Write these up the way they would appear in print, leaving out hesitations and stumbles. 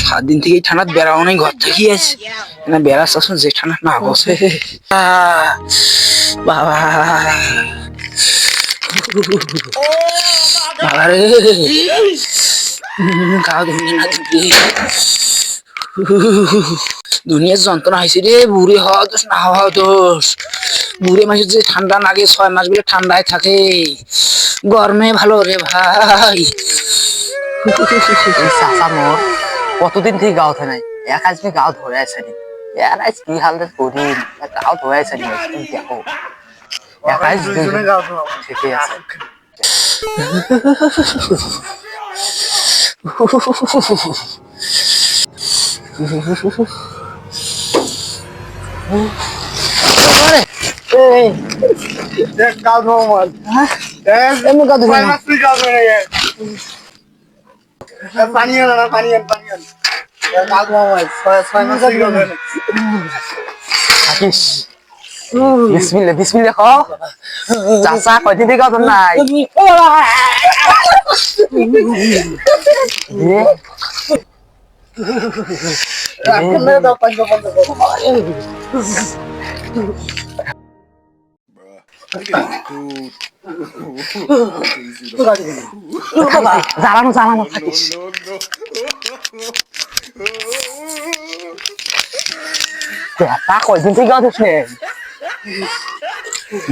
সাতদিন থেকে ঠান্ডা বেড়াও নাই, ঘর থেকে আছে না বেড়াস আসুন যে ঠান্ডা না বসে বাবা বাবা রে গা ধুয়ে না দুনিয়ার যন্ত্রণা হয়েছে রে। বুড়ি হওয়া দোষ না হওয়া দোষ। বুড়ি মাসের যে ঠান্ডা লাগে 6 মাস বলে ঠান্ডায় থাকে, গরমে ভালো রে ভাই। চাচা মোর কতদিন থেকে গাও থে নাই, এক আজ আমি গাও ধরে আছে নি यार आज की हालत करी गाव ধরে আছে নি দেখো এক আজ দুজনে গাও ঠিকই আছে। দেখ গাও ধো মত হ্যাঁ এমনি গা ধুয়ে না। তুই গাও ধরে পানি আন পানি আন গাও ধো মত 6 মাস গাও ধরে থাকিস বিসমিল্লাহ বিসমিল্লাহ খাও চাচা কয়দিন থেকে গাও ধর নাই রাখলে দাও পানি বন্ধ করো। জ্বালানো জ্বালানো থাকিস তা কয়দিন থেকে গাও ধরছ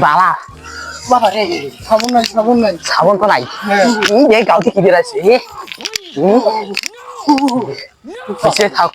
বালা বাবা রে সাবুন নাই সাবন তো নাই এই গাউতে কি বেরাইছে পিছিয়ে থাক